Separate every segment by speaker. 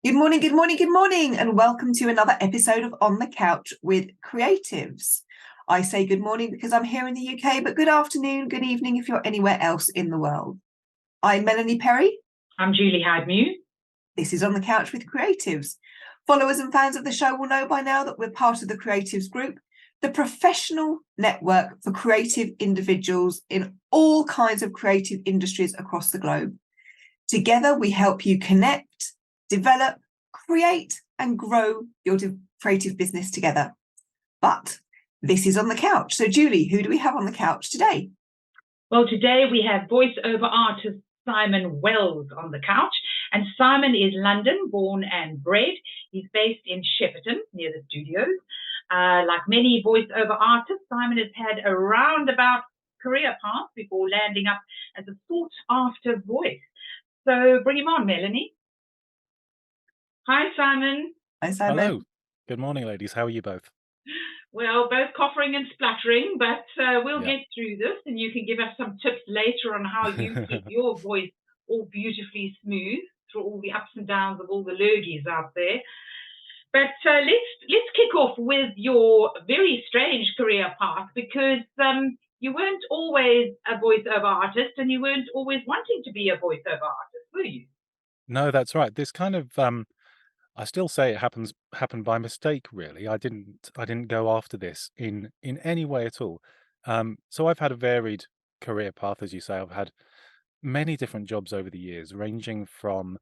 Speaker 1: Good morning, good morning, good morning, and welcome to another episode of On the Couch with Creatives. I say good morning because I'm here in the UK, but good afternoon, good evening if you're anywhere else in the world. I'm Melanie Perry.
Speaker 2: I'm Julie Hyde-Mew.
Speaker 1: This is On the Couch with Creatives. Followers and fans of the show will know by now that we're part of the Creatives Group, the professional network for creative individuals in all kinds of creative industries across the globe. Together, we help you connect, develop, create and grow your creative business together. But this is On the Couch. So Julie, who do we have on the couch today?
Speaker 2: Well, today we have voiceover artist Simon Wells on the couch. And Simon is London born and bred. He's based in Shepperton near the studios. Like many voiceover artists, Simon has had a roundabout career path before landing up as a sought-after voice. So bring him on, Melanie. Hi, Simon.
Speaker 1: Hi, Simon.
Speaker 3: Hello. Good morning, ladies. How are you both?
Speaker 2: Well, both coughing and spluttering, but we'll get through this, and you can give us some tips later on how you keep your voice all beautifully smooth through all the ups and downs of all the lurgies out there. But let's kick off with your very strange career path, because you weren't always a voiceover artist, and you weren't always wanting to be a voiceover artist, were you?
Speaker 3: No, that's right. This kind of I still say it happened by mistake, really. I didn't go after this in any way at all. So I've had a varied career path, as you say. I've had many different jobs over the years, ranging from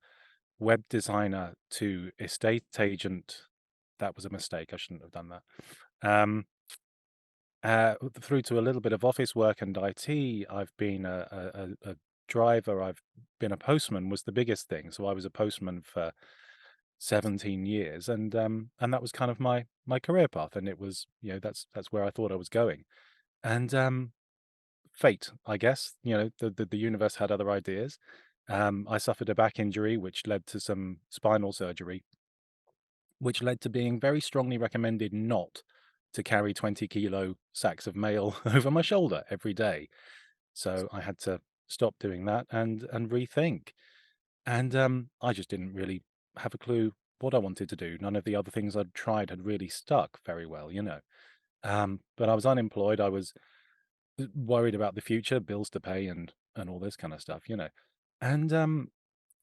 Speaker 3: web designer to estate agent. That was a mistake. I shouldn't have done that. Through to a little bit of office work and IT. I've been a driver. I've been a postman was the biggest thing. So I was a postman for 17 years, and that was kind of my career path, and it was, that's where I thought I was going. And fate, I guess, the universe had other ideas. I suffered a back injury which led to some spinal surgery, which led to being very strongly recommended not to carry 20-kilo sacks of mail over my shoulder every day. So I had to stop doing that and rethink. And I just didn't really have a clue what I wanted to do. None of the other things I'd tried had really stuck very well. But I was unemployed. I was worried about the future, bills to pay, and all this kind of stuff. And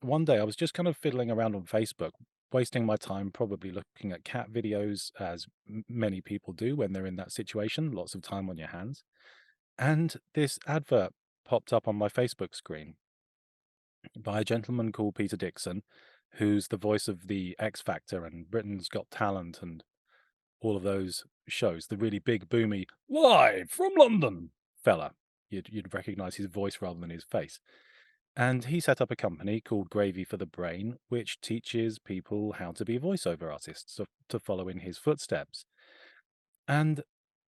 Speaker 3: one day I was just kind of fiddling around on Facebook, wasting my time probably looking at cat videos, as many people do when they're in that situation, lots of time on your hands. And this advert popped up on my Facebook screen by a gentleman called Peter Dixon, who's the voice of the X Factor and Britain's Got Talent and all of those shows, the really big, boomy, live from London fella. You'd recognize his voice rather than his face. And he set up a company called Gravy for the Brain, which teaches people how to be voiceover artists, to follow in his footsteps. And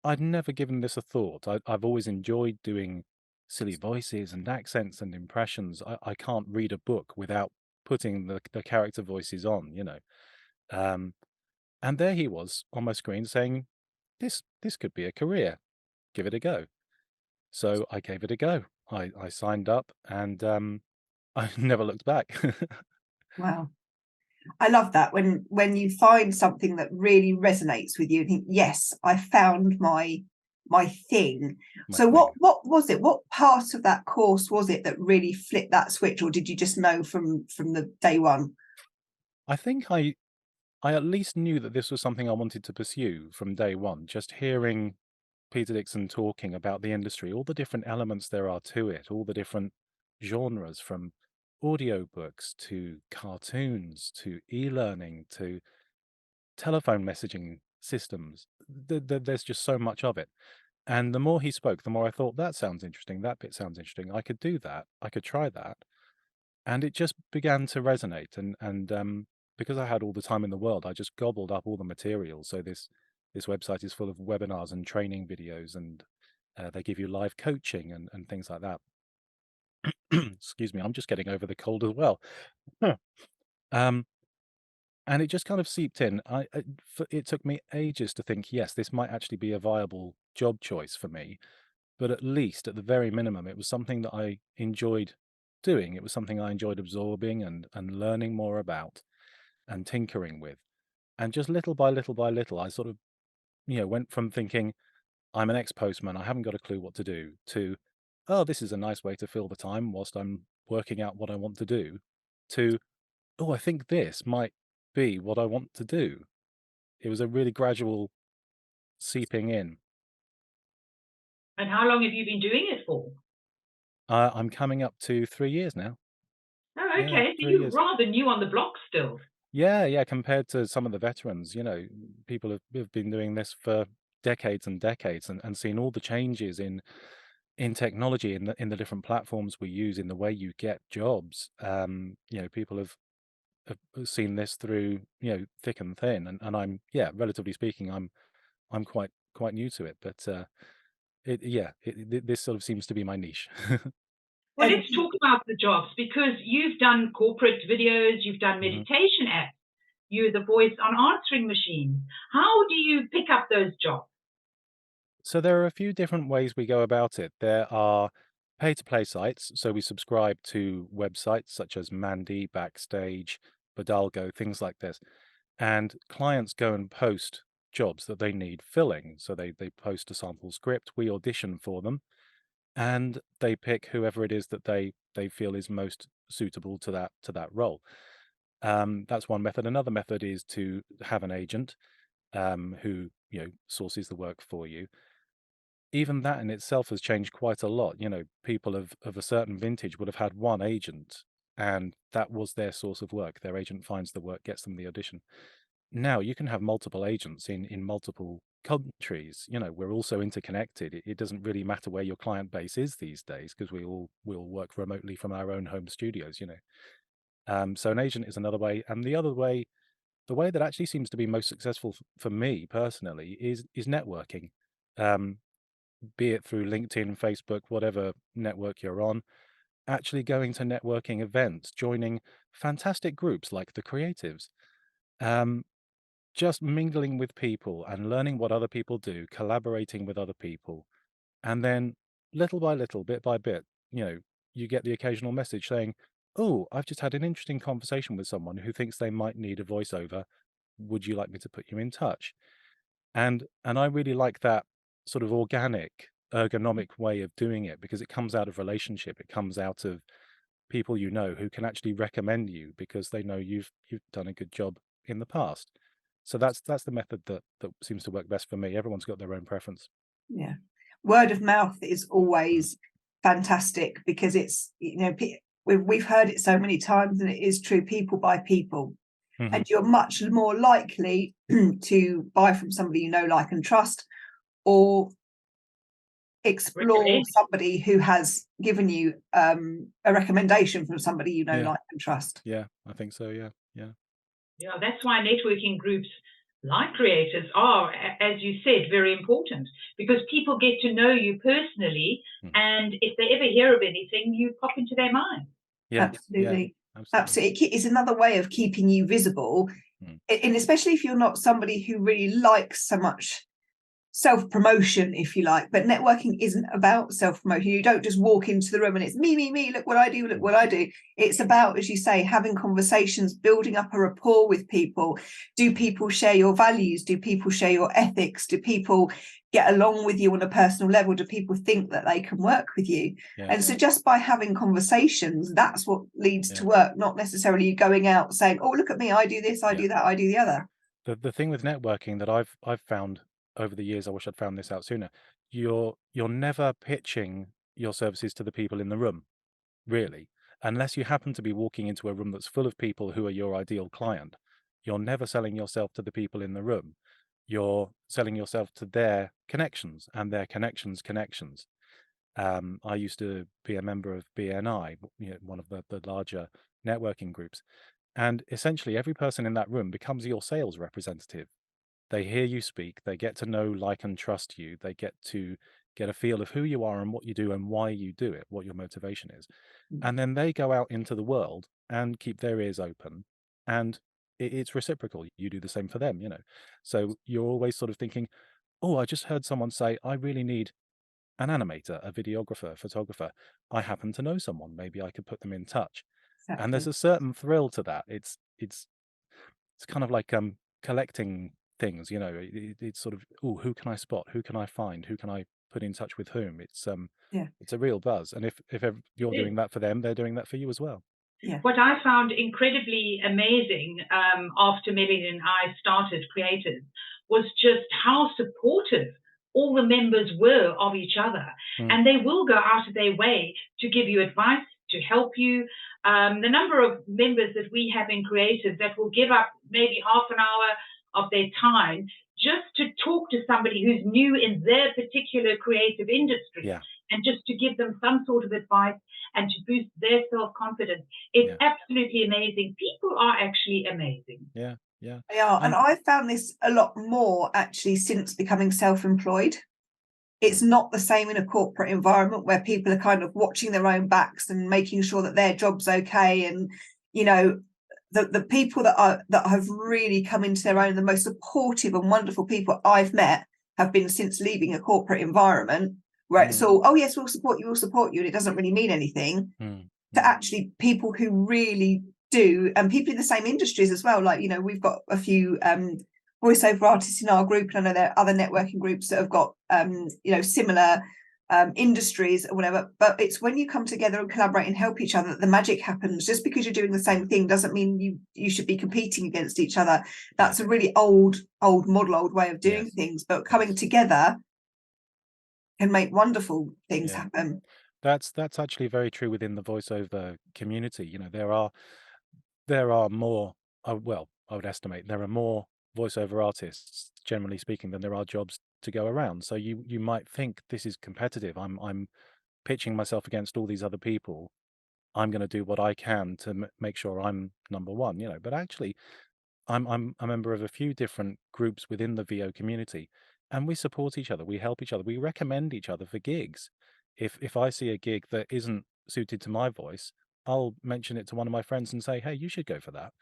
Speaker 3: I'd never given this a thought. I've always enjoyed doing silly voices and accents and impressions. I can't read a book without putting the character voices on. Um, and there he was on my screen saying, this could be a career. Give it a go. So I gave it a go. I signed up, and I never looked back.
Speaker 1: Wow. I love that when you find something that really resonates with you and think, yes, I found my thing. So what was it? What part of that course was it that really flipped that switch, or did you just know from the day one?
Speaker 3: I think I at least knew that this was something I wanted to pursue from day one. Just hearing Peter Dixon talking about the industry, all the different elements there are to it, all the different genres, from audiobooks to cartoons to e-learning to telephone messaging systems. There's just so much of it. And the more he spoke, the more I thought, that sounds interesting. That bit sounds interesting. I could do that. I could try that. And it just began to resonate. And because I had all the time in the world, I just gobbled up all the material. So this website is full of webinars and training videos, and they give you live coaching and things like that. Excuse me, I'm just getting over the cold as well. um, and it just kind of seeped in. It took me ages to think, yes, this might actually be a viable job choice for me. But at least, at the very minimum, it was something that I enjoyed doing. It was something I enjoyed absorbing and learning more about. and tinkering with. And just little by little by little, I sort of, went from thinking, I'm an ex-postman, I haven't got a clue what to do, to, oh, this is a nice way to fill the time whilst I'm working out what I want to do, to, oh, I think this might be what I want to do. It was a really gradual seeping in.
Speaker 2: And how long have you been doing it for?
Speaker 3: I'm coming up to 3 years now.
Speaker 2: Oh,
Speaker 3: Yeah,
Speaker 2: okay. So
Speaker 3: 3
Speaker 2: you're
Speaker 3: years.
Speaker 2: rather new on the block still.
Speaker 3: Yeah, yeah, compared to some of the veterans, people have been doing this for decades and decades and seen all the changes in technology, in the different platforms we use, in the way you get jobs. People have seen this through, thick and thin, and I'm, yeah, relatively speaking, I'm quite new to it, but this sort of seems to be my niche.
Speaker 2: Well,
Speaker 1: And
Speaker 2: let's talk about the jobs because you've done corporate videos, you've done
Speaker 3: Mhm.
Speaker 2: meditation apps, you're the voice on answering machines. How do you pick up those jobs?
Speaker 3: So there are a few different ways we go about it. There are pay-to-play sites, so we subscribe to websites such as Mandy, Backstage, Bodalgo, things like this. And clients go and post jobs that they need filling. So they post a sample script, we audition for them, and they pick whoever it is that they feel is most suitable to that role. That's one method. Another method is to have an agent who sources the work for you. Even that in itself has changed quite a lot. People of a certain vintage would have had one agent, and that was their source of work. Their agent finds the work, gets them the audition. Now you can have multiple agents in multiple countries. We're also interconnected. It doesn't really matter where your client base is these days because we all work remotely from our own home studios. So an agent is another way, and the way that actually seems to be most successful for me personally is networking. Um, be it through LinkedIn, Facebook, whatever network you're on, actually going to networking events, joining fantastic groups like the Creatives, um, just mingling with people and learning what other people do, collaborating with other people. And then little by little, bit by bit, you get the occasional message saying, oh, I've just had an interesting conversation with someone who thinks they might need a voiceover. Would you like me to put you in touch? And I really like that sort of organic, ergonomic way of doing it because it comes out of relationship. It comes out of people who can actually recommend you because they know you've done a good job in the past. So that's the method that seems to work best for me. Everyone's got their own preference.
Speaker 1: yeah, word of mouth is always fantastic because it's we've heard it so many times, and it is true. People buy people,
Speaker 3: Mhm.
Speaker 1: and you're much more likely to buy from somebody you know, like, and trust, or explore
Speaker 2: Recommend.
Speaker 1: somebody who has given you a recommendation from somebody you know,
Speaker 3: Yeah,
Speaker 1: like, and trust.
Speaker 3: yeah, I think so. Yeah, yeah,
Speaker 2: Yeah, that's why networking groups like creators are, as you said, very important because people get to know you personally.
Speaker 3: mhm.
Speaker 2: And if they ever hear of anything, you pop into their mind.
Speaker 3: Yeah, yeah,
Speaker 1: Absolutely.
Speaker 3: absolutely.
Speaker 1: Absolutely. It's another way of keeping you visible.
Speaker 3: Mm.
Speaker 1: And especially if you're not somebody who really likes so much self-promotion, if you like, but networking isn't about self-promotion. You don't just walk into the room and it's me, look what I do, look what I do. It's about, as you say, having conversations, building up a rapport with people. Do people share your values? Do people share your ethics? Do people get along with you on a personal level? Do people think that they can work with you?
Speaker 3: Yeah,
Speaker 1: And so just by having conversations, that's what leads
Speaker 3: yeah,
Speaker 1: to work, not necessarily you going out saying, oh, look at me, I do this, I
Speaker 3: yeah.
Speaker 1: do that, I do the other.
Speaker 3: The thing with networking that I've found over the years, I wish I'd found this out sooner. You're never pitching your services to the people in the room, really, unless you happen to be walking into a room that's full of people who are your ideal client. You're never selling yourself to the people in the room. You're selling yourself to their connections and their connections. I used to be a member of BNI, one of the larger networking groups, and essentially every person in that room becomes your sales representative. They hear you speak, they get to know, like, and trust you. They get to get a feel of who you are and what you do and why you do it, what your motivation is. And then they go out into the world and keep their ears open. And it's reciprocal. You do the same for them. So you're always sort of thinking, oh, I just heard someone say, I really need an animator, a videographer, a photographer. I happen to know someone. Maybe I could put them in touch. And there's
Speaker 1: Exactly.
Speaker 3: a certain thrill to that. It's it's kind of like collecting things, you know. It's sort of, oh, who can I spot? Who can I find? Who can I put in touch with whom?
Speaker 1: Yeah.
Speaker 3: It's a real buzz. And if you're
Speaker 2: It is.
Speaker 3: doing that for them, they're doing that for you as well.
Speaker 1: Yeah.
Speaker 2: What I found incredibly amazing after Melanie and I started Creators was just how supportive all the members were of each other.
Speaker 3: Mm.
Speaker 2: And they will go out of their way to give you advice, to help you. The number of members that we have in Creators that will give up maybe half an hour of their time just to talk to somebody who's new in their particular creative industry,
Speaker 3: Yeah.
Speaker 2: and just to give them some sort of advice and to boost their self-confidence. It's absolutely amazing. People are actually amazing.
Speaker 3: Yeah. Yeah.
Speaker 1: They are. And I've found this a lot more actually since becoming self-employed. It's not the same in a corporate environment where people are kind of watching their own backs and making sure that their job's okay. And, you know, the people that have really come into their own, the most supportive and wonderful people I've met have been since leaving a corporate environment where it's all, oh yes, we'll support you, and it doesn't really mean anything, to actually people who really do, and people in the same industries as well. Like, you know, we've got a few voiceover artists in our group, and I know there are other networking groups that have got you know, similar industries or whatever. But it's when you come together and collaborate and help each other that the magic happens. Just because you're doing the same thing doesn't mean you should be competing against each other. That's a really old model, old way of doing things. But coming together can make wonderful things happen.
Speaker 3: That's actually very true within the voiceover community. You know, there are more, well, I would estimate there are more voiceover artists, generally speaking, than there are jobs to go around. So you might think this is competitive. I'm pitching myself against all these other people. I'm going to do what I can to make sure I'm number one, you know. But actually, I'm a member of a few different groups within the VO community, and we support each other. We help each other. We recommend each other for gigs. If I see a gig that isn't suited to my voice, I'll mention it to one of my friends and say, "Hey, you should go for that."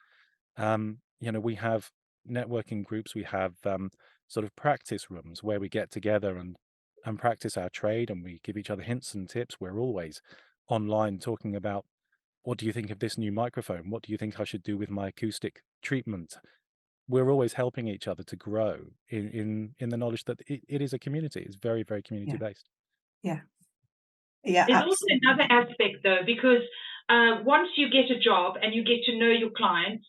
Speaker 3: You know, we have networking groups. We have sort of practice rooms where we get together and practice our trade, and we give each other hints and tips. We're always online talking about, what do you think of this new microphone? What do you think I should do with my acoustic treatment? We're always helping each other to grow in the knowledge that it is a community. It's very, very community based.
Speaker 1: Yeah.
Speaker 2: There's also another aspect though, because once you get a job and you get to know your clients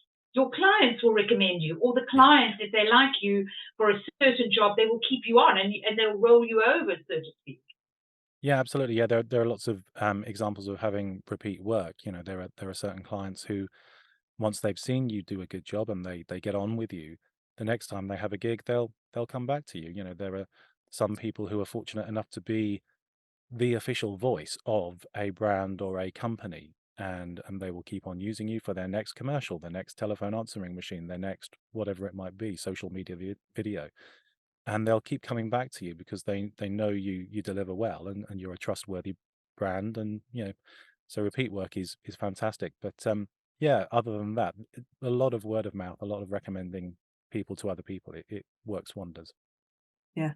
Speaker 2: will recommend you, or the clients, if they like you for a certain job, they will keep you on and they'll roll you over, so to speak.
Speaker 3: Yeah, absolutely. Yeah, there are lots of examples of having repeat work. You know, there are certain clients who, once they've seen you do a good job and they get on with you, the next time they have a gig, they'll come back to you. You know, there are some people who are fortunate enough to be the official voice of a brand or a company, and they will keep on using you for their next commercial, their next telephone answering machine, their next whatever it might be, social media video. And they'll keep coming back to you because they know you deliver well, and you're a trustworthy brand. And you know, so repeat work is fantastic. But yeah, other than that, a lot of word of mouth, a lot of recommending people to other people, it works wonders.
Speaker 1: Yeah.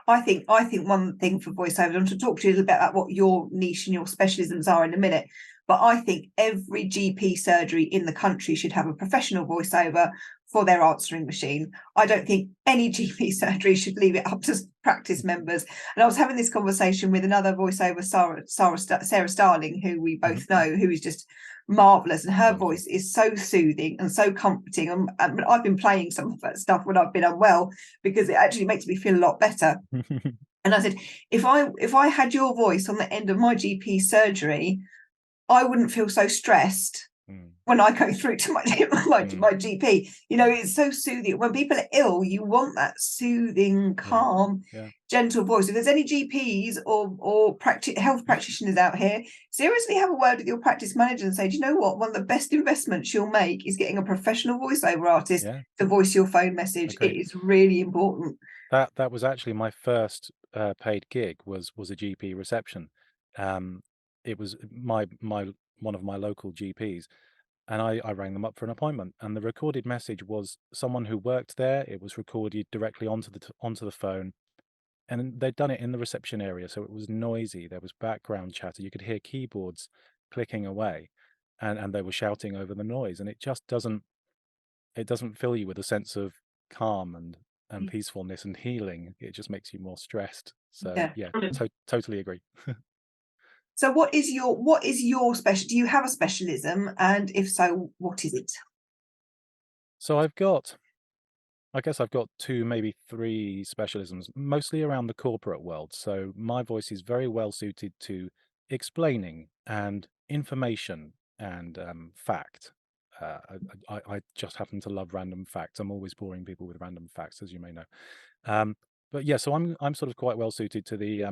Speaker 1: I think one thing for voiceover, I want to talk to you a little bit about what your niche and your specialisms are in a minute, but I think every GP surgery in the country should have a professional voiceover for their answering machine. I don't think any GP surgery should leave it up to practice members. And I was having this conversation with another voiceover, Sarah Starling, who we both know, who is just marvelous, and her voice is so soothing and so comforting. And I've been playing some of that stuff when I've been unwell because it actually makes me feel a lot better. And I said, if I had your voice on the end of my GP surgery, I wouldn't feel so stressed when I go through to my GP. You know, it's so soothing. When people are ill, you want that soothing, calm, gentle voice. If there's any GPs or health practitioners out here, seriously have a word with your practice manager and say, do you know what? One of the best investments you'll make is getting a professional voiceover artist to voice your phone message. Agreed. It is really important.
Speaker 3: That was actually my first paid gig was a GP reception. It was one of my local GPs, and I rang them up for an appointment, and the recorded message was someone who worked there. It was recorded directly onto the phone, and they'd done it in the reception area, so it was noisy. There was background chatter. You could hear keyboards clicking away, and they were shouting over the noise, and it just doesn't it doesn't fill you with a sense of calm and
Speaker 1: Mm.
Speaker 3: peacefulness and healing. It just makes you more stressed. So
Speaker 1: Yeah.
Speaker 3: yeah, totally agree.
Speaker 1: So what is your special? Do you have a specialism? And if so, what is it?
Speaker 3: So I guess I've got two, maybe three specialisms, mostly around the corporate world. So my voice is very well suited to explaining and information and fact. I just happen to love random facts. I'm always boring people with random facts, as you may know. But yeah, so I'm sort of quite well suited to the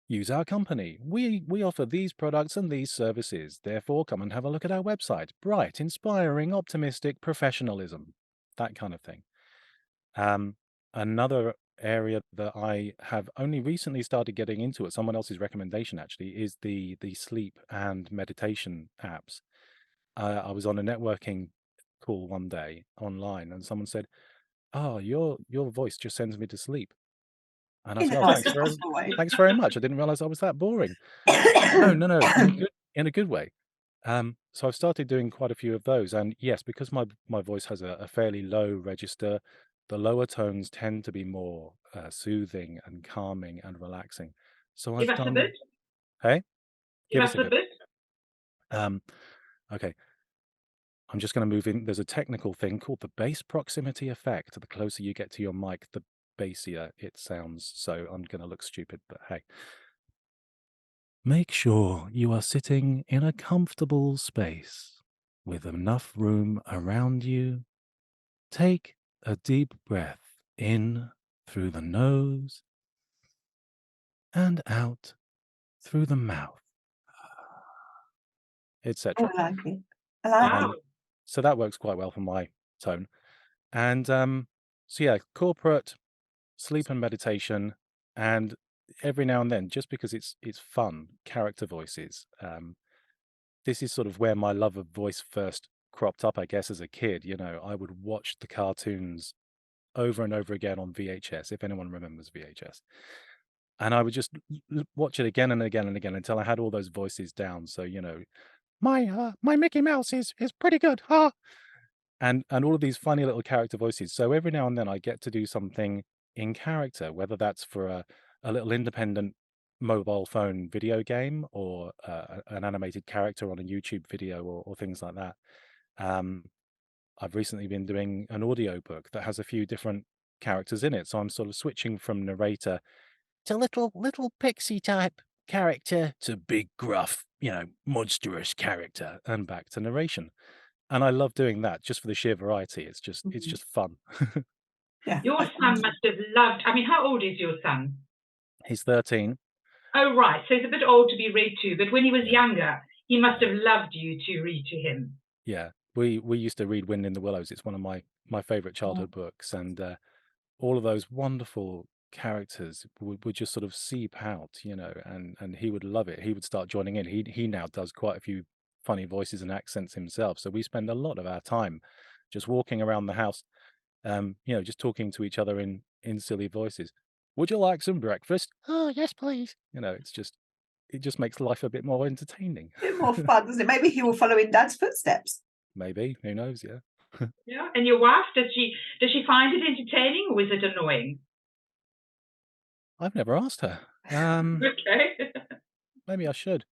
Speaker 3: use our company. We offer these products and these services. Therefore, come and have a look at our website. Bright, inspiring, optimistic professionalism, that kind of thing. Um, Another area that I have only recently started getting into at someone else's recommendation actually is the sleep and meditation apps. I was on a networking call one day online, and someone said, "Oh, your voice just sends me to sleep." And I
Speaker 1: In
Speaker 3: said,
Speaker 1: the
Speaker 3: "Oh,
Speaker 1: nicest possible way.
Speaker 3: thanks very much. I didn't realize I was that boring." No, in a good way. So I've started doing quite a few of those, and yes, because my voice has a fairly low register, the lower tones tend to be more soothing and calming and relaxing. So
Speaker 2: Give
Speaker 3: I've
Speaker 2: us a bit.
Speaker 3: done. Hey,
Speaker 2: Give
Speaker 3: give
Speaker 2: us
Speaker 3: us a
Speaker 2: a
Speaker 3: bit.
Speaker 2: bit.
Speaker 3: Um, okay, I'm just going to move in. There's a technical thing called the bass proximity effect. The closer you get to your mic, the bassier it sounds. So I'm going to look stupid, but hey. Make sure you are sitting in a comfortable space with enough room around you. Take a deep breath in through the nose and out through the mouth,
Speaker 1: Oh,
Speaker 3: etc.
Speaker 1: I like it. I like
Speaker 2: Wow.
Speaker 1: it.
Speaker 3: So that works quite well for my tone. And so yeah, corporate sleep and meditation, and every now and then, just because it's fun, character voices. This is sort of where my love of voice first cropped up, I guess, as a kid. You know, I would watch the cartoons over and over again on VHS, if anyone remembers VHS. And I would just watch it again and again and again until I had all those voices down. So, you know, my Mickey Mouse is pretty good, huh? And all of these funny little character voices. So every now and then I get to do something in character, whether that's for a little independent mobile phone video game or an animated character on a YouTube video or things like that. Um, I've recently been doing an audio book that has a few different characters in it. So I'm sort of switching from narrator to little pixie type character to big gruff, you know, monstrous character and back to narration. And I love doing that just for the sheer variety. It's
Speaker 1: Mhm.
Speaker 3: just fun.
Speaker 1: Yeah.
Speaker 2: Your son must have loved. I mean, how old is your son?
Speaker 3: He's 13.
Speaker 2: Oh, right. So he's a bit old to be read to, but when he was
Speaker 3: Yeah.
Speaker 2: younger, he must
Speaker 3: Yeah.
Speaker 2: have loved you to read to him.
Speaker 3: Yeah. We used to read Wind in the Willows. It's one of my favorite childhood books, and all of those wonderful characters would just sort of seep out, you know, and he would love it. He would start joining in. He now does quite a few funny voices and accents himself. So we spend a lot of our time just walking around the house, you know, just talking to each other in silly voices. Would you like some breakfast? Oh, yes, please. You know, it just makes life a bit more entertaining.
Speaker 1: A bit more fun, doesn't it? Maybe he will follow in Dad's footsteps.
Speaker 3: Maybe, who knows? Yeah.
Speaker 2: Yeah. And your wife, does she find it entertaining or is it annoying?
Speaker 3: I've never asked her.
Speaker 2: Okay.
Speaker 3: Maybe I should.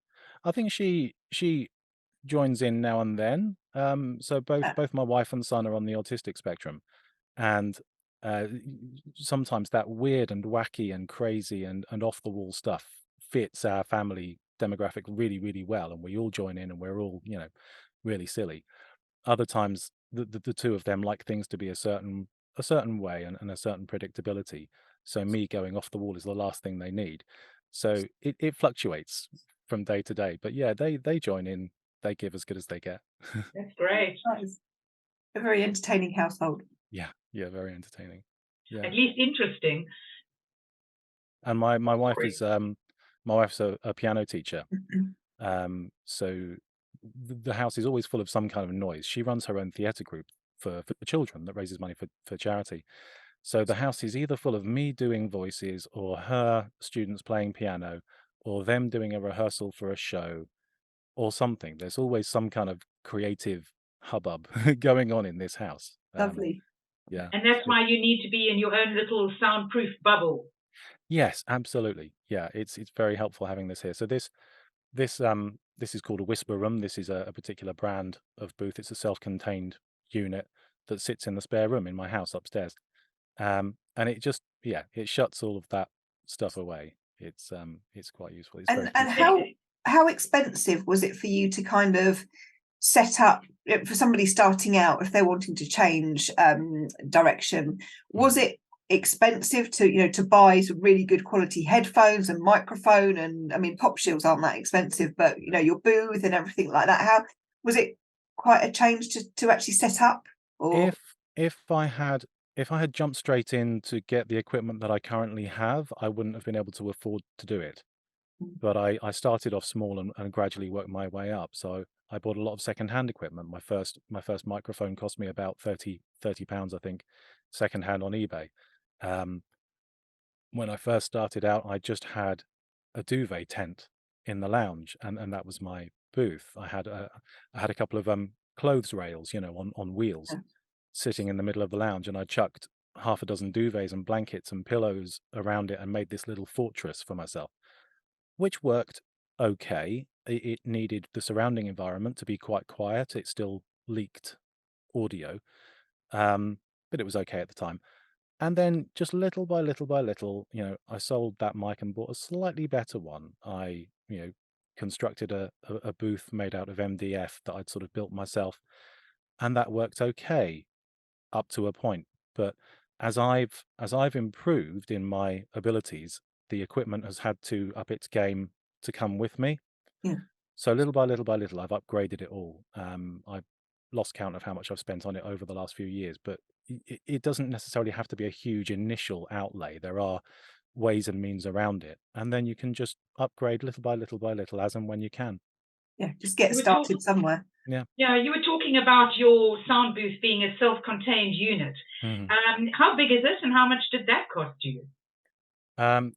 Speaker 3: I think she joins in now and then. So both my wife and son are on the autistic spectrum, and uh, sometimes that weird and wacky and crazy and off the wall stuff fits our family demographic really well, and we all join in, and we're all, you know, really silly. Other times, the two of them like things to be a certain way and a certain predictability. So me going off the wall is the last thing they need. So it fluctuates from day to day. But yeah, they join in. They give as good as they get.
Speaker 2: That's great.
Speaker 1: That is a very entertaining household.
Speaker 3: Yeah, very entertaining. Yeah.
Speaker 2: At least interesting.
Speaker 3: And my wife
Speaker 2: Great.
Speaker 3: is my wife's a piano teacher. So the house is always full of some kind of noise. She runs her own theatre group for children that raises money for charity. So the house is either full of me doing voices or her students playing piano or them doing a rehearsal for a show or something. There's always some kind of creative hubbub going on in this house.
Speaker 1: Lovely.
Speaker 3: Yeah.
Speaker 2: And that's why you need to be in your own little soundproof bubble.
Speaker 3: Yes, absolutely. Yeah, it's very helpful having this here. So this is called a whisper room. This is a particular brand of booth. It's a self-contained unit that sits in the spare room in my house upstairs. And it just, yeah, it shuts all of that stuff away. It's quite useful. It's very
Speaker 1: And
Speaker 3: convenient.
Speaker 1: how expensive was it for you to kind of set up for somebody starting out if they're wanting to change direction? Was it expensive to buy some really good quality headphones and microphone? And I mean, pop shields aren't that expensive, but your booth and everything like that. How was it? Quite a change to actually set up? Or
Speaker 3: If I had jumped straight in to get the equipment that I currently have, I wouldn't have been able to afford to do it. But I started off small and gradually worked my way up. So I bought a lot of secondhand equipment. My first microphone cost me about 30 pounds, I think, secondhand on eBay. Um, when I first started out, I just had a duvet tent in the lounge, and that was my booth. I had a couple of clothes rails, on wheels, sitting in the middle of the lounge, and I chucked half a dozen duvets and blankets and pillows around it and made this little fortress for myself, which worked okay. It needed the surrounding environment to be quite quiet. It still leaked audio, but it was okay at the time. And then just little by little by little, I sold that mic and bought a slightly better one. I, constructed a booth made out of MDF that I'd sort of built myself, and that worked okay up to a point. But as I've improved in my abilities, the equipment has had to up its game to come with me.
Speaker 1: yeah,
Speaker 3: So little by little by little, I've upgraded it all. I've lost count of how much I've spent on it over the last few years, but it doesn't necessarily have to be a huge initial outlay. There are ways and means around it, and then you can just upgrade little by little as and when you can.
Speaker 1: just get
Speaker 2: You were talk-
Speaker 1: started somewhere.
Speaker 3: Yeah.
Speaker 2: yeah, you were talking about your sound booth being a self-contained unit.
Speaker 3: Mhm.
Speaker 2: How big is it, and how much did that cost you?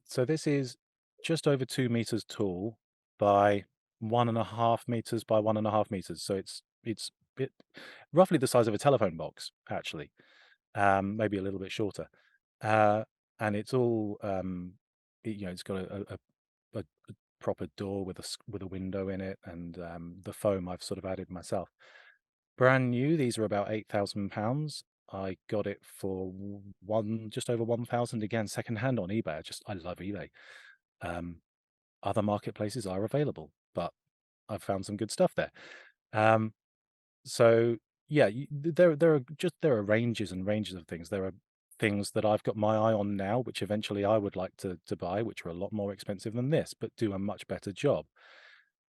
Speaker 3: So this is just over 2 meters tall by 1.5 meters by 1.5 meters. So it's bit roughly the size of a telephone box, actually, maybe a little bit shorter. Uh, and it's all it's got a proper door with a window in it, and the foam I've sort of added myself. Brand new, these are about £8,000. I got it for just over 1,000 again, secondhand on eBay. I love eBay. Um, Other marketplaces are available, but I've found some good stuff there. Um, so yeah, there are ranges and ranges of things. There are things that I've got my eye on now, which eventually I would like to buy, which are a lot more expensive than this, but do a much better job.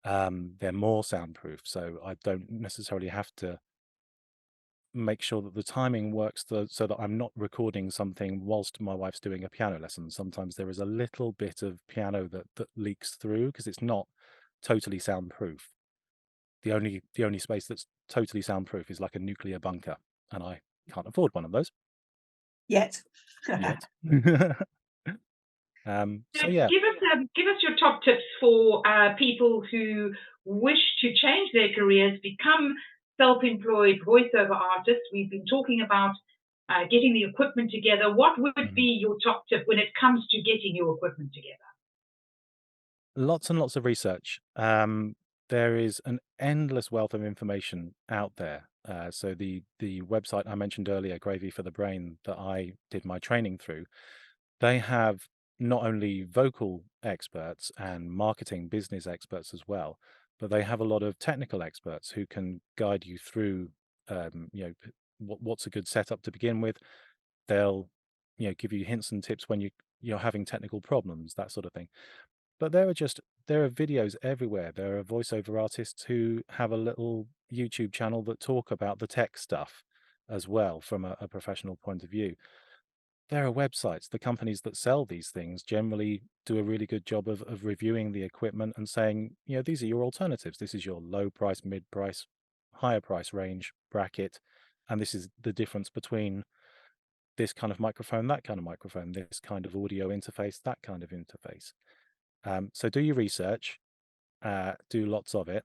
Speaker 3: They're more soundproof, so I don't necessarily have to make sure that the timing works so that I'm not recording something whilst my wife's doing a piano lesson. Sometimes there is a little bit of piano that leaks through because it's not totally soundproof. The only space that's totally soundproof is like a nuclear bunker, and I can't afford one of those
Speaker 1: Yet.
Speaker 3: yet.
Speaker 2: So
Speaker 3: So yeah.
Speaker 2: give us your top tips for people who wish to change their careers, become self-employed voiceover artists. We've been talking about getting the equipment together. What would
Speaker 3: Mhm.
Speaker 2: be your top tip when it comes to getting your equipment together?
Speaker 3: Lots and lots of research. There is an endless wealth of information out there. So the website I mentioned earlier, Gravy for the Brain, that I did my training through, they have not only vocal experts and marketing business experts as well, but they have a lot of technical experts who can guide you through, what's a good setup to begin with. They'll, give you hints and tips when you're having technical problems, that sort of thing. But there are videos everywhere. There are voiceover artists who have a little YouTube channel that talk about the tech stuff as well from a professional point of view. There are websites. The companies that sell these things generally do a really good job of reviewing the equipment and saying, these are your alternatives. This is your low price, mid price, higher price range bracket. And this is the difference between this kind of microphone, that kind of microphone, this kind of audio interface, that kind of interface. So do your research, do lots of it,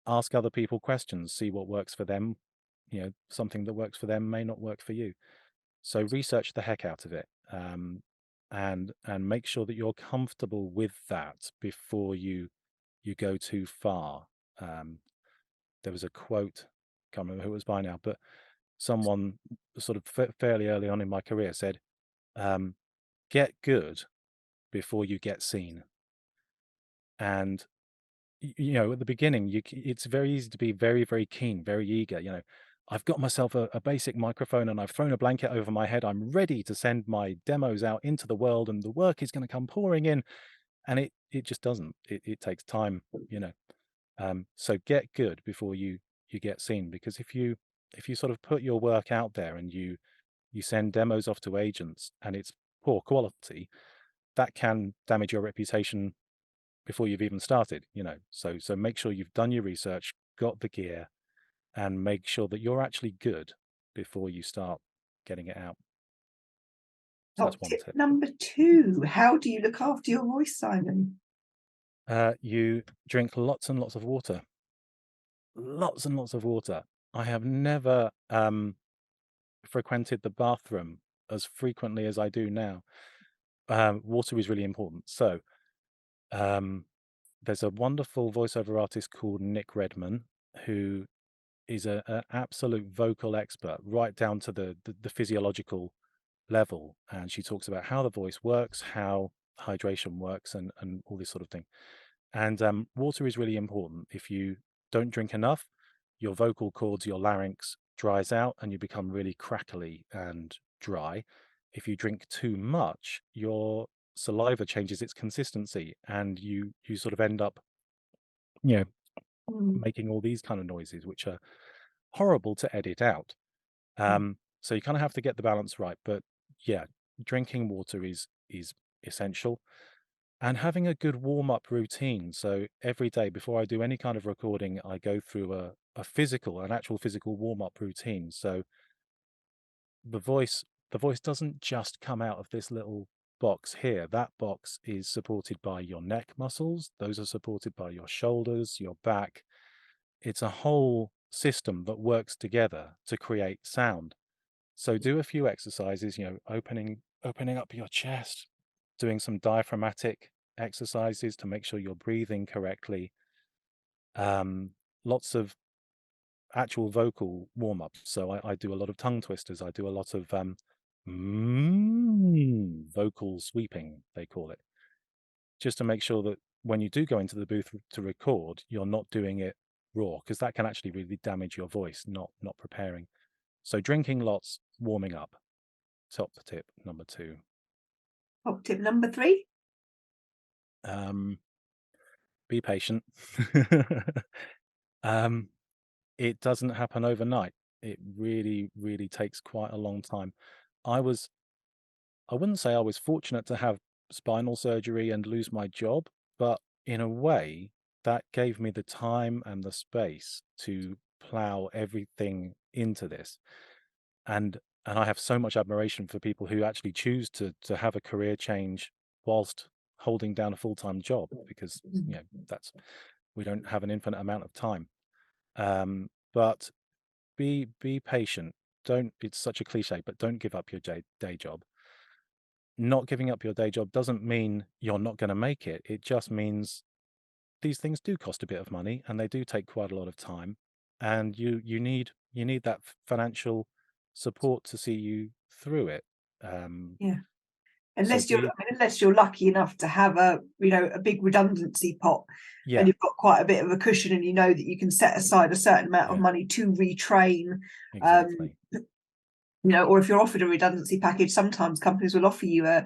Speaker 3: ask other people questions, see what works for them. Something that works for them may not work for you. So research the heck out of it, and make sure that you're comfortable with that before you go too far. There was a quote, can't remember who it was by now, but someone sort of fairly early on in my career said, um, "Get good before you get seen." And at the beginning, it's very easy to be very, very keen, very eager. I've got myself a basic microphone and I've thrown a blanket over my head. I'm ready to send my demos out into the world, and the work is going to come pouring in. And it just doesn't. It takes time, you know. So get good before you get seen, because if you sort of put your work out there and you send demos off to agents and it's poor quality, that can damage your reputation before you've even started. So make sure you've done your research, got the gear, and make sure that you're actually good before you start getting it out. So that's
Speaker 1: Top
Speaker 3: one
Speaker 1: tip
Speaker 3: tip.
Speaker 1: number 2. How do you look after your voice, Simon?
Speaker 3: You drink lots and lots of water. Lots and lots of water. I have never frequented the bathroom as frequently as I do now. Water is really important. So there's a wonderful voiceover artist called Nick Redman, who is an absolute vocal expert, right down to the physiological level. And she talks about how the voice works, how hydration works, and all this sort of thing. And water is really important. If you don't drink enough, your vocal cords, your larynx dries out and you become really crackly and dry. If you drink too much, your saliva changes its consistency and you sort of end up, you know, making all these kind of noises, which are horrible to edit out. So you kind of have to get the balance right. But yeah, drinking water is essential. And having a good warm-up routine. So every day before I do any kind of recording, I go through an actual physical warm-up routine. So the voice the voice doesn't just come out of this little box here. That box is supported by your neck muscles. Those are supported by your shoulders, your back. It's a whole system that works together to create sound. So do a few exercises, opening up your chest, doing some diaphragmatic exercises to make sure you're breathing correctly. Lots of actual vocal warm-ups. So I do a lot of tongue twisters. I do a lot of vocal sweeping, they call it, just to make sure that when you do go into the booth to record, you're not doing it raw, because that can actually really damage your voice, not preparing. So drinking lots, warming up. Top tip number 2.
Speaker 1: Top tip number 3.
Speaker 3: Be patient. It doesn't happen overnight. It really, really takes quite a long time. I wouldn't say I was fortunate to have spinal surgery and lose my job, but in a way, that gave me the time and the space to plow everything into this. And I have so much admiration for people who actually choose to have a career change whilst holding down a full-time job, because that's we don't have an infinite amount of time. But be patient. Don't It's such a cliche, but don't give up your day job. Not giving up your day job doesn't mean you're not going to make it. It just means these things do cost a bit of money and they do take quite a lot of time, and you need that financial support to see you through it.
Speaker 1: Yeah.
Speaker 3: So
Speaker 1: Unless you're lucky enough to have a big redundancy pot, and
Speaker 3: yeah,
Speaker 1: you've got quite a bit of a cushion, and you know that you can set aside a certain amount of
Speaker 3: yeah,
Speaker 1: money to retrain.
Speaker 3: exactly.
Speaker 1: Or if you're offered a redundancy package, sometimes companies will offer you a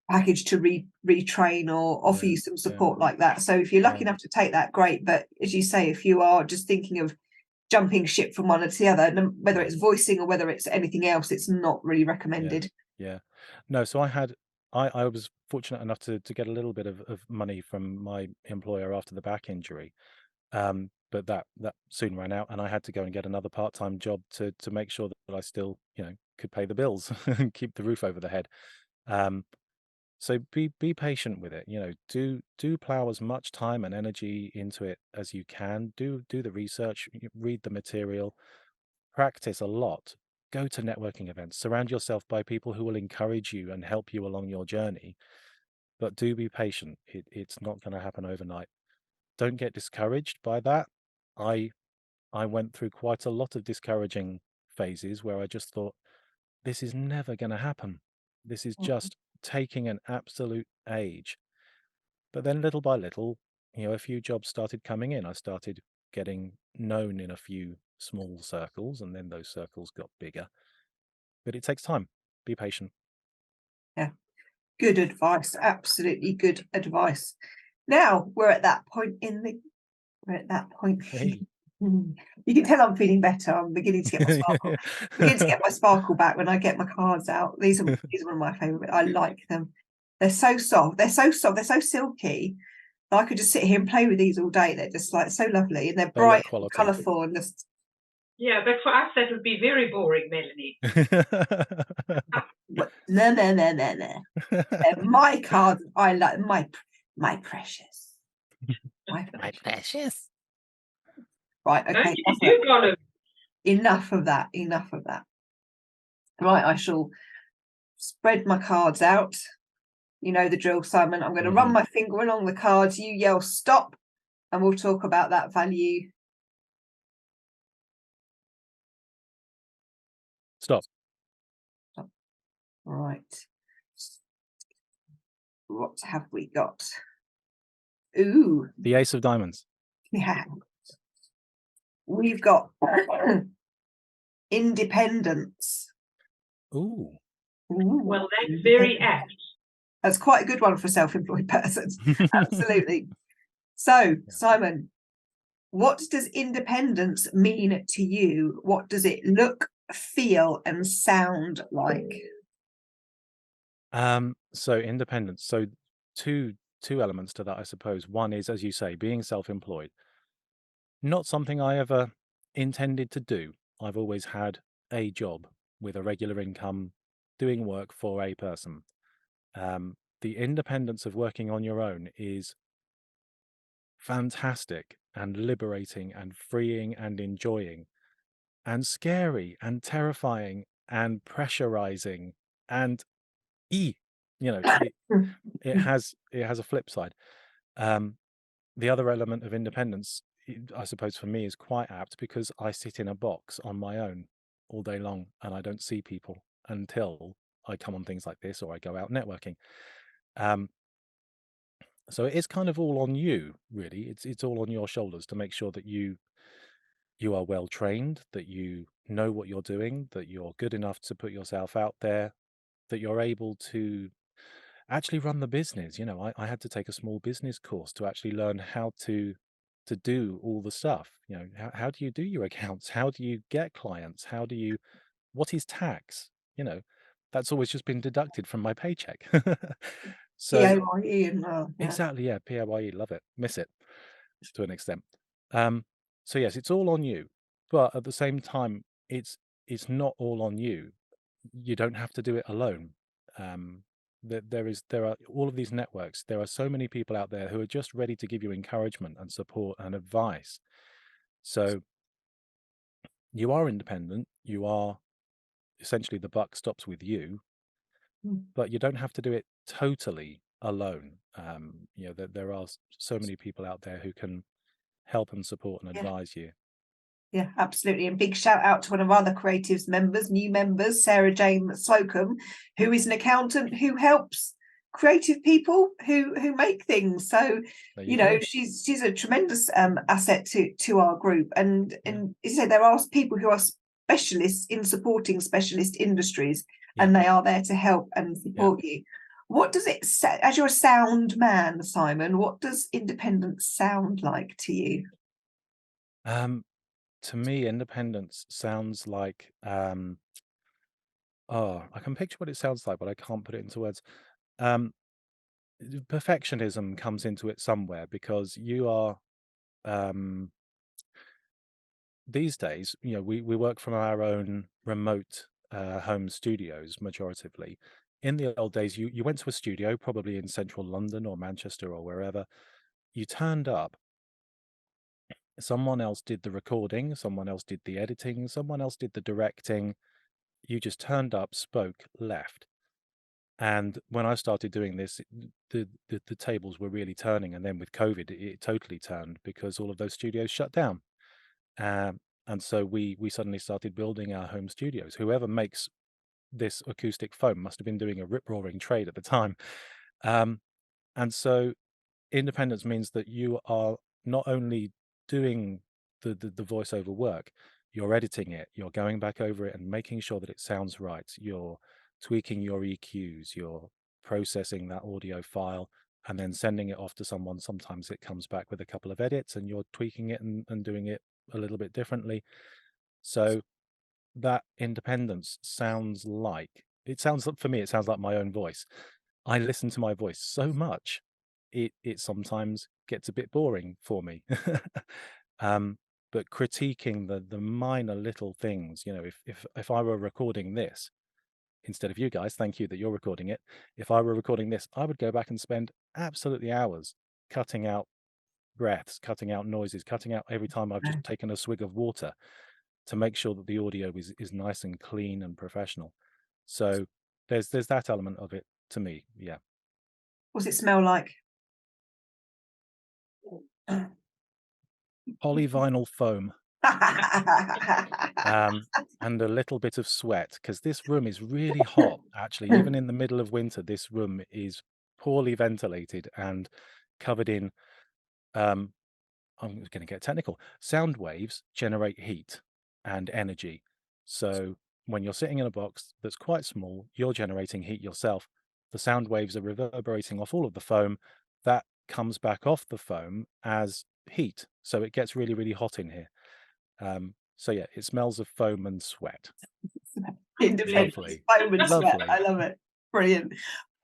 Speaker 1: package to retrain or offer
Speaker 3: Yeah,
Speaker 1: you some
Speaker 3: yeah,
Speaker 1: support like that. So if you're lucky
Speaker 3: yeah,
Speaker 1: enough to take that, great. But as you say, if you are just thinking of jumping ship from one to the other, whether
Speaker 3: yeah,
Speaker 1: it's voicing or whether it's anything else, it's not really
Speaker 3: yeah,
Speaker 1: recommended.
Speaker 3: yeah. No, so I was fortunate enough to get a little bit of money from my employer after the back injury. But that soon ran out, and I had to go and get another part-time job to make sure that I still, could pay the bills and keep the roof over the head. Um, So be patient with it. Do plow as much time and energy into it as you can. Do the research, read the material, practice a lot. Go to networking events. Surround yourself by people who will encourage you and help you along your journey. But do be patient. It's not going to happen overnight. Don't get discouraged by that. I I went through quite a lot of discouraging phases where I just thought, this is never going to happen. This is
Speaker 1: Mhm.
Speaker 3: just taking an absolute age. But then little by little, a few jobs started coming in. I started getting known in a few small circles, and then those circles got bigger. But it takes time. Be patient.
Speaker 1: Yeah, good advice. Absolutely good advice. Now we're at that point in the we're at that point.
Speaker 3: Hey.
Speaker 1: You can tell I'm feeling better. I'm beginning to get my sparkle. Beginning to get my sparkle back when I get my cards out. These are one of my favourite. I like them. They're so soft. They're so soft. They're so silky. I could just sit here and play with these all day. They're just like so lovely, and they're
Speaker 3: They look
Speaker 1: bright and
Speaker 3: quality.
Speaker 1: colourful, and just
Speaker 2: Yeah, but for us that would be very boring, Melanie.
Speaker 1: no. They're my cards. I like my precious. My
Speaker 3: My
Speaker 1: precious.
Speaker 3: precious.
Speaker 1: Right.
Speaker 2: Don't
Speaker 1: Okay.
Speaker 2: you do, Gollum?
Speaker 1: Enough of that. Enough of that. Right. I shall spread my cards out. You know the drill, Simon. I'm going to run my finger along the cards. You yell stop, and we'll talk about that value.
Speaker 3: Stop.
Speaker 1: Right. What have we got? Ooh,
Speaker 3: The Ace of Diamonds.
Speaker 1: yeah. We've got independence.
Speaker 3: Ooh.
Speaker 1: Ooh,
Speaker 2: Well, that's very apt.
Speaker 1: That's quite a good one for self-employed persons. Absolutely. So, Simon, what does independence mean to you? What does it look, feel, and sound like?
Speaker 3: So independence. So two elements to that, I suppose. One is, as you say, being self-employed. Not something I ever intended to do. I've always had a job with a regular income, doing work for a person. The independence of working on your own is fantastic and liberating and freeing and enjoying and scary and terrifying and pressurizing and e it has a flip side. The other element of independence, I suppose, for me is quite apt because I sit in a box on my own all day long and I don't see people until I come on things like this or I go out networking. Um, so it is kind of all on you, really. It's all on your shoulders to make sure that you are well trained, that you know what you're doing, that you're good enough to put yourself out there, that you're able to actually run the business. I had to take a small business course to actually learn how to do all the stuff. How do you do your accounts? How do you get clients? What is tax? That's always just been deducted from my paycheck. So
Speaker 1: PAYE and yeah.
Speaker 3: exactly, yeah, PAYE, love it, miss it to an extent. Um, so yes, it's all on you, but at the same time, it's not all on you. You don't have to do it alone. Um, there are all of these networks. There are so many people out there who are just ready to give you encouragement and support and advice. So you are independent. You are essentially the buck stops with you, but you don't have to do it totally alone. There are so many people out there who can help and support and
Speaker 1: Yeah.
Speaker 3: advise you.
Speaker 1: Yeah, absolutely. And big shout out to one of our other creatives members, new members, Sarah Jane Slocum, who is an accountant who helps creative people who make things. So
Speaker 3: There you go.
Speaker 1: she's a tremendous asset to our group. And as you say, there are people who are specialists in supporting specialist industries, and they are there to help and support you. What does it say, as you're a sound man, Simon, what does independence sound like to you?
Speaker 3: To me, independence sounds like I can picture what it sounds like, but I can't put it into words. Um, Perfectionism comes into it somewhere because you are these days, we work from our own remote home studios majoritively, in the old days, you went to a studio, probably in central London or Manchester or wherever. You turned up, someone else did the recording, someone else did the editing, someone else did the directing. You just turned up, spoke, left. And when I started doing this, the tables were really turning. And then with COVID, it totally turned because all of those studios shut down. And so we suddenly started building our home studios. Whoever makes this acoustic foam must have been doing a rip-roaring trade at the time. And so independence means that you are not only doing the voiceover work, you're editing it, you're going back over it and making sure that it sounds right. You're tweaking your EQs, you're processing that audio file and then sending it off to someone. Sometimes it comes back with a couple of edits and you're tweaking it and doing it a little bit differently. So that independence sounds like, for me, it sounds like my own voice. I listen to my voice so much, it sometimes gets a bit boring for me. But critiquing the minor little things, you know, if I were recording this instead of you guys, thank you that you're recording it. If I were recording this, I would go back and spend absolutely hours cutting out breaths, cutting out noises, cutting out every time I've just taken a swig of water to make sure that the audio is nice and clean and professional. So there's that element of it to me. Yeah.
Speaker 1: What's it smell like?
Speaker 3: Polyvinyl foam. And a little bit of sweat, because this room is really hot. Actually, even in the middle of winter, this room is poorly ventilated and covered in, I'm going to get technical. Sound waves generate heat and energy. So when you're sitting in a box that's quite small, you're generating heat yourself. The sound waves are reverberating off all of the foam. That comes back off the foam as heat. So it gets really, really hot in here. So yeah, it smells of foam and sweat.
Speaker 1: Independence,
Speaker 3: Lovely.
Speaker 1: foam and sweat.
Speaker 3: Lovely.
Speaker 1: I love it. Brilliant.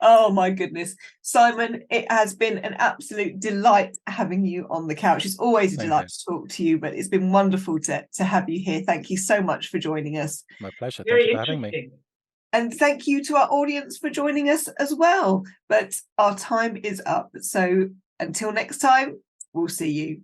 Speaker 1: Oh my goodness. Simon, it has been an absolute delight having you on the couch. It's always a
Speaker 3: Same
Speaker 1: delight
Speaker 3: here.
Speaker 1: to talk to you, but it's been wonderful to have you here. Thank you so much for joining us.
Speaker 3: My pleasure. Thank
Speaker 2: Very
Speaker 3: you for having me.
Speaker 2: interesting.
Speaker 1: And thank you to our audience for joining us as well. But our time is up. So until next time, we'll see you.